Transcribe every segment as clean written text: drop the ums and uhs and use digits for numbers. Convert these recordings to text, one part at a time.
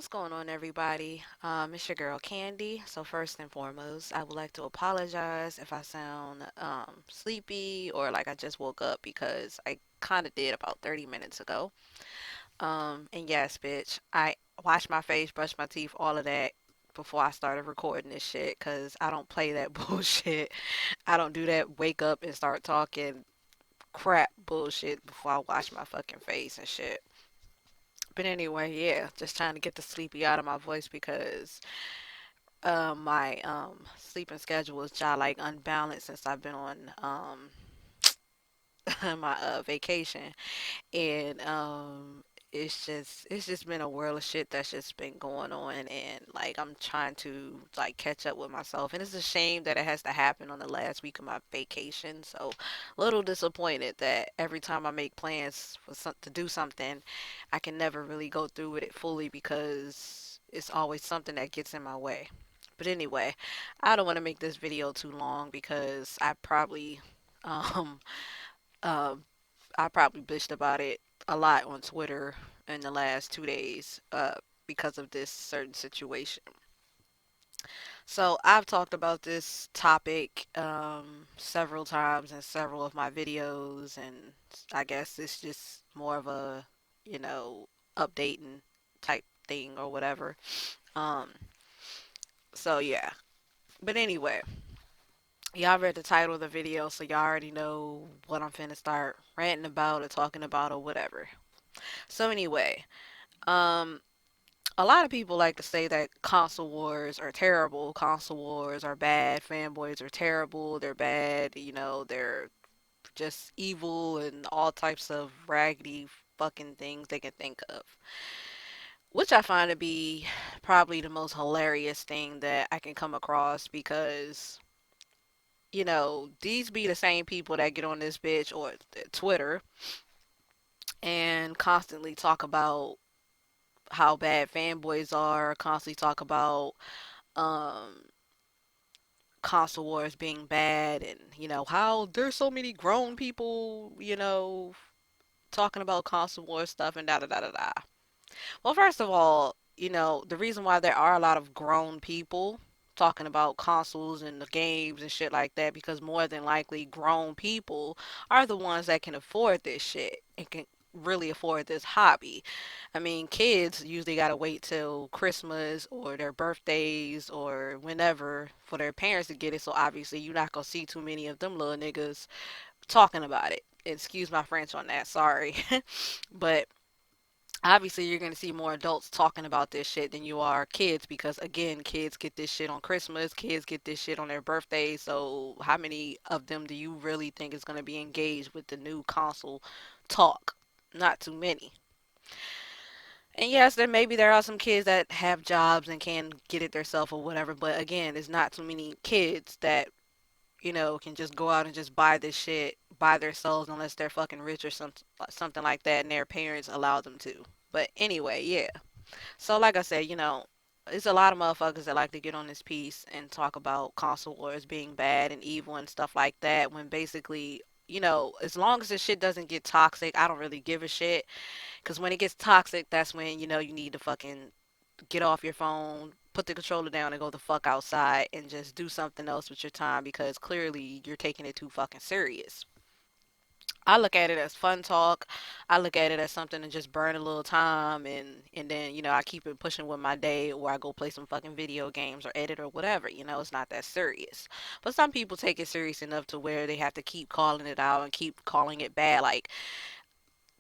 What's going on, everybody? It's your girl Candy. So first and foremost, I would like to apologize if I sound sleepy or like I just woke up because I kind of did about 30 minutes ago. And yes, bitch, I washed my face, brushed my teeth, all of that before I started recording this shit because I don't play that bullshit. I don't do that wake up and start talking crap bullshit before I wash my fucking face and shit. But anyway, yeah, just trying to get the sleepy out of my voice because my sleeping schedule is just like unbalanced since I've been on my vacation, and it's just been a world of shit that's just been going on, and like I'm trying to like catch up with myself, and it's a shame that it has to happen on the last week of my vacation. So a little disappointed that every time I make plans for to do something, I can never really go through with it fully because it's always something that gets in my way. But anyway, I don't want to make this video too long because um um I probably bitched about it a lot on Twitter in the last 2 days because of this certain situation. So I've talked about this topic several times in several of my videos, and I guess it's just more of a, you know, updating type thing or whatever. Um, so yeah. But anyway, y'all read the title of the video, so y'all already know what I'm finna start ranting about or talking about or whatever. So anyway, um, a lot of people like to say that console wars are terrible, console wars are bad, fanboys are terrible, they're bad, they're just evil and all types of raggedy fucking things they can think of. Which I find to be probably the most hilarious thing that I can come across because these be the same people that get on this bitch or Twitter and constantly talk about how bad fanboys are, constantly talk about um console wars being bad and how there's so many grown people talking about console war stuff and da da da da da. Well, first of all, the reason why there are a lot of grown people talking about consoles and the games and shit like that because more than likely grown people are the ones that can afford this shit and can really afford this hobby. I mean, kids usually gotta wait till Christmas or their birthdays or whenever for their parents to get it. So obviously, you're not gonna see too many of them little niggas talking about it. Excuse my French on that, sorry. But obviously you're going to see more adults talking about this shit than you are kids because again kids get this shit on Christmas, kids get this shit on their birthdays, so how many of them do you really think is going to be engaged with the new console talk? Not too many. And yes, there are some kids that have jobs and can get it themselves or whatever, but again, there's not too many kids that can just go out and just buy this shit by themselves unless they're fucking rich or something like that and their parents allow them to. But anyway, yeah. So like I said, it's a lot of motherfuckers that like to get on this piece and talk about console wars being bad and evil and stuff like that when basically, as long as this shit doesn't get toxic, I don't really give a shit. Because when it gets toxic, that's when, you need to fucking get off your phone, put the controller down, and go the fuck outside and just do something else with your time because clearly you're taking it too fucking serious. I look at it as fun talk. I look at it as something to just burn a little time and then, I keep it pushing with my day or I go play some fucking video games or edit or whatever. It's not that serious. But some people take it serious enough to where they have to keep calling it out and keep calling it bad. Like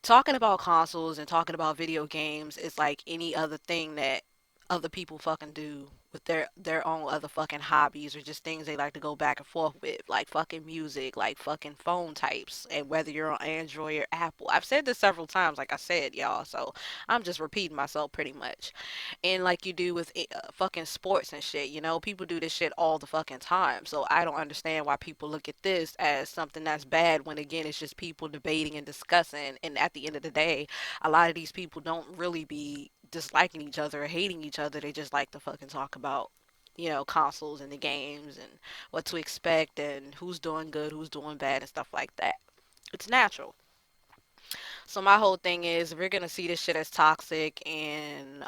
talking about consoles and talking about video games is like any other thing that other people fucking do with their own other fucking hobbies or just things they like to go back and forth with, like fucking music, like fucking phone types, and whether you're on Android or Apple. I've said this several times, like I said, y'all, so I'm just repeating myself pretty much. And like you do with fucking sports and shit, people do this shit all the fucking time. So I don't understand why people look at this as something that's bad when again it's just people debating and discussing. And at the end of the day, a lot of these people don't really be disliking each other or hating each other. They just like to fucking talk about consoles and the games and what to expect and who's doing good, who's doing bad, and stuff like that. It's natural. So my whole thing is, if we're gonna see this shit as toxic and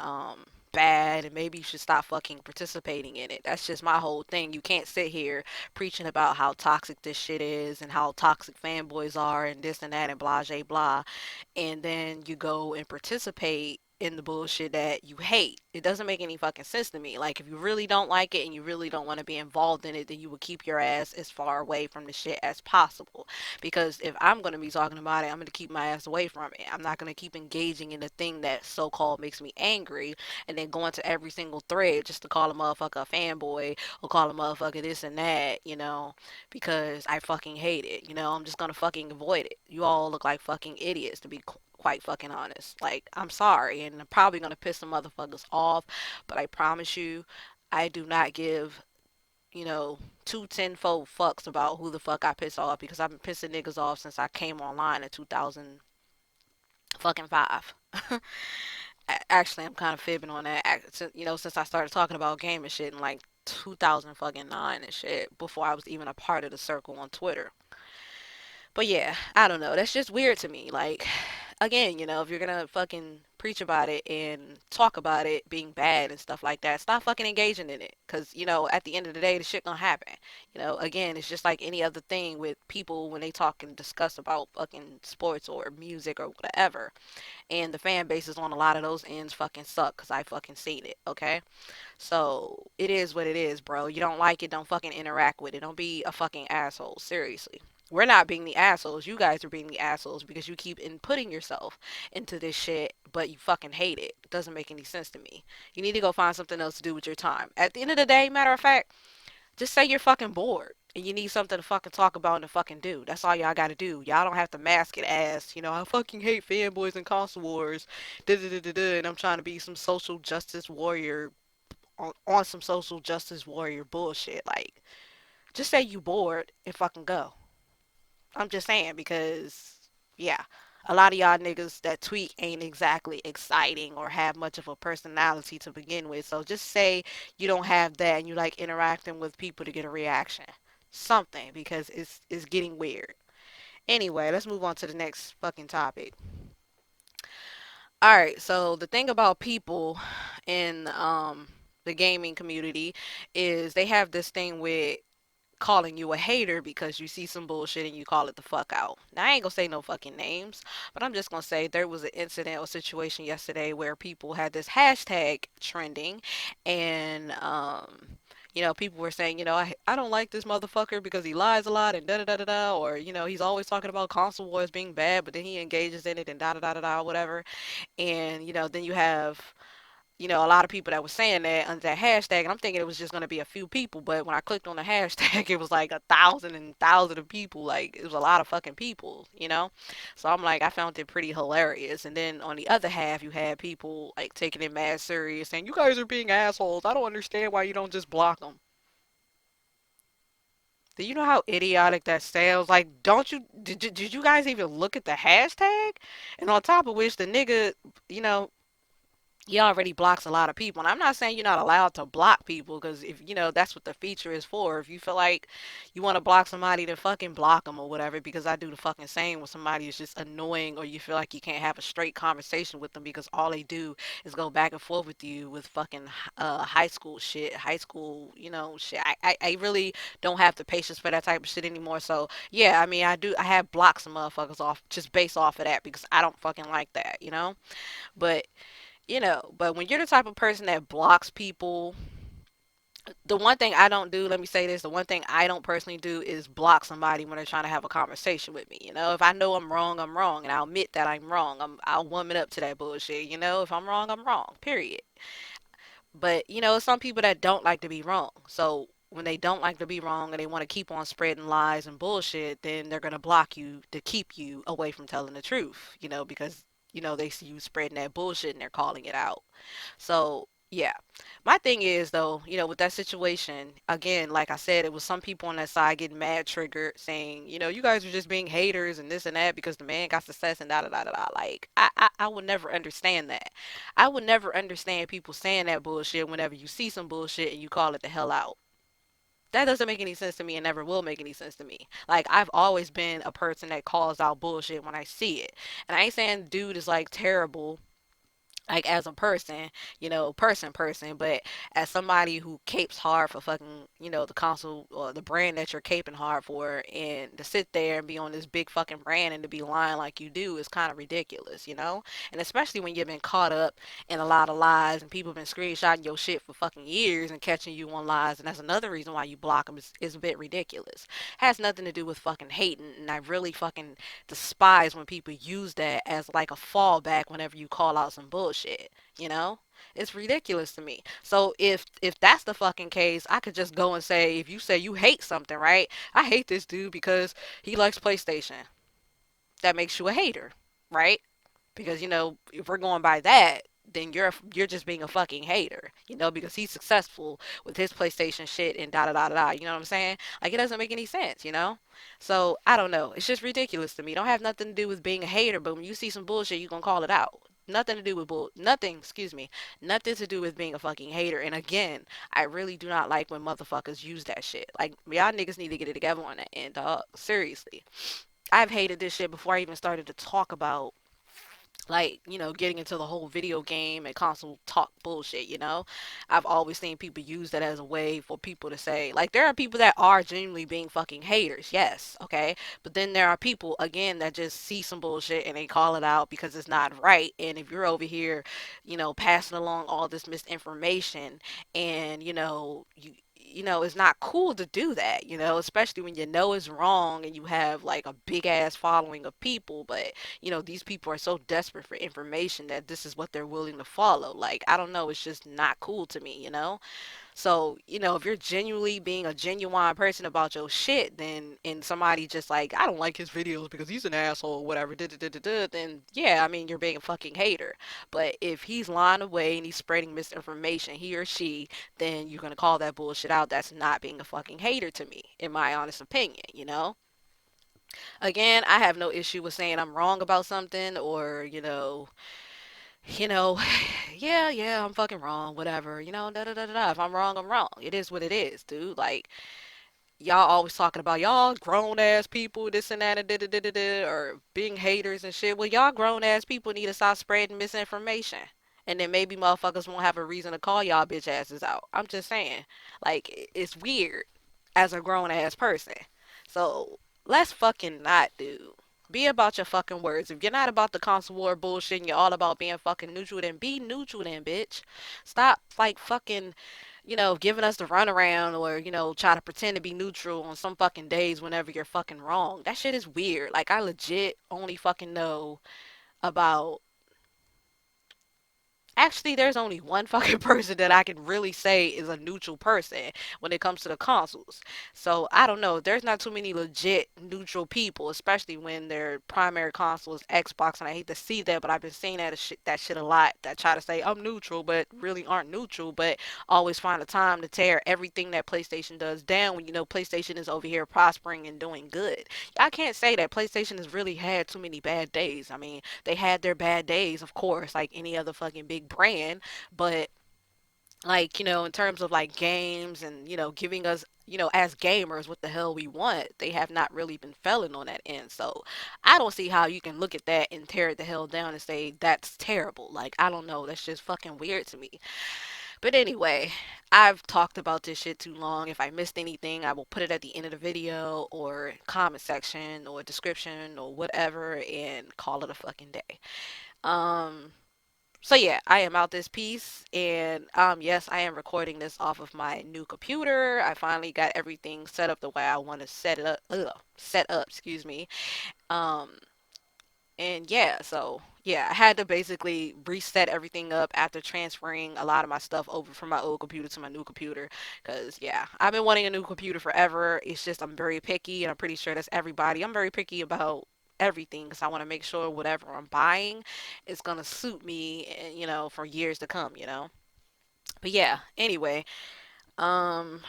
bad and maybe you should stop fucking participating in it. That's just my whole thing. You can't sit here preaching about how toxic this shit is and how toxic fanboys are and this and that and blah, blah, blah, and then you go and participate in the bullshit that you hate. It doesn't make any fucking sense to me. Like, if you really don't like it and you really don't want to be involved in it, then you would keep your ass as far away from the shit as possible. Because if I'm going to be talking about it, I'm going to keep my ass away from it. I'm not going to keep engaging in the thing that so called makes me angry and then going to every single thread just to call a motherfucker a fanboy or call a motherfucker this and that, because I fucking hate it. I'm just gonna fucking avoid it. You all look like fucking idiots, to be quite fucking honest. Like, I'm sorry, and I'm probably gonna piss some motherfuckers off, but I promise you, I do not give, two tenfold fucks about who the fuck I piss off, because I've been pissing niggas off since I came online in 2000 fucking 5. Actually, I'm kind of fibbing on that. Since I started talking about game and shit in like 2000 fucking 9 and shit, before I was even a part of the circle on Twitter. But yeah, I don't know. That's just weird to me. Like, again, if you're gonna fucking preach about it and talk about it being bad and stuff like that, stop fucking engaging in it. Cause at the end of the day, the shit gonna happen. Again, it's just like any other thing with people when they talk and discuss about fucking sports or music or whatever. And the fan bases on a lot of those ends fucking suck. Cause I fucking seen it. Okay. So it is what it is, bro. You don't like it, don't fucking interact with it. Don't be a fucking asshole. Seriously. We're not being the assholes. You guys are being the assholes because you keep inputting yourself into this shit, but you fucking hate it. It doesn't make any sense to me. You need to go find something else to do with your time. At the end of the day, matter of fact, just say you're fucking bored and you need something to fucking talk about and to fucking do. That's all y'all gotta do. Y'all don't have to mask it as, I fucking hate fanboys and console wars. Da da da da da. And I'm trying to be some social justice warrior on some social justice warrior bullshit. Like, just say you bored and fucking go. I'm just saying because, yeah, a lot of y'all niggas that tweet ain't exactly exciting or have much of a personality to begin with. So just say you don't have that and you like interacting with people to get a reaction. Something, because it's getting weird. Anyway, let's move on to the next fucking topic. All right, so the thing about people in the gaming community is they have this thing with calling you a hater because you see some bullshit and you call it the fuck out. Now, I ain't gonna say no fucking names, but I'm just gonna say there was an incident or situation yesterday where people had this hashtag trending, and people were saying, I don't like this motherfucker because he lies a lot and da da da da da, or he's always talking about console wars being bad, but then he engages in it and da da da da da, whatever. And then you have a lot of people that were saying that under that hashtag, and I'm thinking it was just gonna be a few people, but when I clicked on the hashtag, it was like a thousand and thousand of people. Like, it was a lot of fucking people. So I'm like, I found it pretty hilarious. And then on the other half, you had people like taking it mad serious, saying you guys are being assholes. I don't understand why you don't just block them. Do you know how idiotic that sounds? Like, don't you did you guys even look at the hashtag? And on top of which, the nigga, you know, he already blocks a lot of people. And I'm not saying you're not allowed to block people because if that's what the feature is for. If you feel like you want to block somebody, then fucking block them or whatever. Because I do the fucking same when somebody is just annoying or you feel like you can't have a straight conversation with them because all they do is go back and forth with you with fucking high school shit, high school shit. I really don't have the patience for that type of shit anymore. So yeah, I mean I have blocked some motherfuckers off just based off of that because I don't fucking like that. But but when you're the type of person that blocks people, the one thing I don't do, let me say this, the one thing I don't personally do is block somebody when they're trying to have a conversation with me. If I know I'm wrong, I'm wrong, and I'll admit that I'm wrong. I'll woman up to that bullshit. If I'm wrong, I'm wrong. Period. But some people that don't like to be wrong. So when they don't like to be wrong and they want to keep on spreading lies and bullshit, then they're gonna block you to keep you away from telling the truth. Because they see you spreading that bullshit and they're calling it out. So yeah, my thing is though, with that situation, again, like I said, it was some people on that side getting mad triggered, saying, you guys are just being haters and this and that because the man got success and da da da da da. Like I would never understand that. I would never understand people saying that bullshit whenever you see some bullshit and you call it the hell out. That doesn't make any sense to me and never will make any sense to me. Like, I've always been a person that calls out bullshit when I see it. And I ain't saying dude is like terrible like as a person, person, but as somebody who capes hard for fucking, the console or the brand that you're caping hard for, and to sit there and be on this big fucking brand and to be lying like you do is kind of ridiculous. And especially when you've been caught up in a lot of lies and people have been screenshotting your shit for fucking years and catching you on lies, and that's another reason why you block them is a bit ridiculous. Has nothing to do with fucking hating, and I really fucking despise when people use that as like a fallback whenever you call out some bullshit, you know? It's ridiculous to me. So if that's the fucking case, I could just go and say, if you say you hate something, right? I hate this dude because he likes PlayStation. That makes you a hater, right? Because if we're going by that, then you're just being a fucking hater, because he's successful with his PlayStation shit and da da da da da. You know what I'm saying? Like it doesn't make any sense. So I don't know. It's just ridiculous to me. Don't have nothing to do with being a hater, but when you see some bullshit, you gonna call it out. Nothing to do with nothing, excuse me, nothing to do with being a fucking hater. And again, I really do not like when motherfuckers use that shit. Like y'all niggas need to get it together on that end, dog. Seriously. I've hated this shit before I even started to talk about, like, getting into the whole video game and console talk bullshit. I've always seen people use that as a way for people to say, like, there are people that are genuinely being fucking haters, yes, okay, but then there are people, again, that just see some bullshit and they call it out because it's not right. And if you're over here, passing along all this misinformation, and it's not cool to do that, especially when it's wrong and you have like a big ass following of people. But these people are so desperate for information that this is what they're willing to follow. Like, I don't know, it's just not cool to me. So, if you're genuinely being a genuine person about your shit, then, and somebody just like, I don't like his videos because he's an asshole or whatever, then yeah, I mean, you're being a fucking hater. But if he's lying away and he's spreading misinformation, he or she, then you're gonna call that bullshit out. That's not being a fucking hater to me, in my honest opinion. Again, I have no issue with saying I'm wrong about something, or, you know, yeah, I'm fucking wrong, whatever, da da da da. If I'm wrong, I'm wrong. It is what it is, dude. Like, y'all always talking about y'all grown ass people, this and that, and da da da da da, or being haters and shit. Well, y'all grown ass people need to stop spreading misinformation. And then maybe motherfuckers won't have a reason to call y'all bitch asses out. I'm just saying. Like, it's weird as a grown ass person. So, let's fucking not, dude. Be about your fucking words. If you're not about the constant war bullshit and you're all about being fucking neutral, then be neutral then, bitch. Stop, like, fucking, giving us the runaround, or, try to pretend to be neutral on some fucking days whenever you're fucking wrong. That shit is weird. Like, I legit only fucking know about, actually, there's only one fucking person that I can really say is a neutral person when it comes to the consoles. So I don't know. There's not too many legit neutral people, especially when their primary console is Xbox. And I hate to see that, but I've been seeing that shit a lot. That try to say I'm neutral, but really aren't neutral, but always find a time to tear everything that PlayStation does down when PlayStation is over here prospering and doing good. I can't say that PlayStation has really had too many bad days. I mean, they had their bad days, of course, like any other fucking big brand, but, like, in terms of like games and, giving us, as gamers, what the hell we want, they have not really been failing on that end. So I don't see how you can look at that and tear it the hell down and say that's terrible. Like, I don't know, that's just fucking weird to me. But anyway, I've talked about this shit too long. If I missed anything, I will put it at the end of the video or comment section or description or whatever and call it a fucking day. Um, so yeah, I am out this piece, and yes, I am recording this off of my new computer. I finally got everything set up the way I want to set it up. Set up, excuse me. Um, and yeah, so yeah, I had to basically reset everything up after transferring a lot of my stuff over from my old computer to my new computer. Cause yeah, I've been wanting a new computer forever. It's just I'm very picky, and I'm pretty sure that's everybody. I'm very picky about everything because I want to make sure whatever I'm buying is gonna suit me, for years to come. But yeah, anyway, um,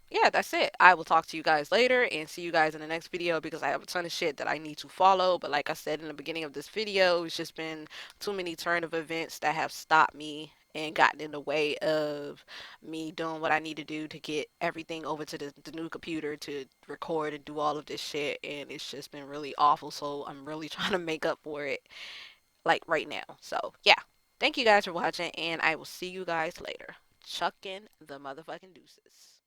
yeah, that's it. I will talk to you guys later and see you guys in the next video because I have a ton of shit that I need to follow. But like I said in the beginning of this video, it's just been too many turn of events that have stopped me and gotten in the way of me doing what I need to do to get everything over to the new computer to record and do all of this shit. And it's just been really awful. So I'm really trying to make up for it. like right now. So yeah, thank you guys for watching, and I will see you guys later. Chucking the motherfucking deuces.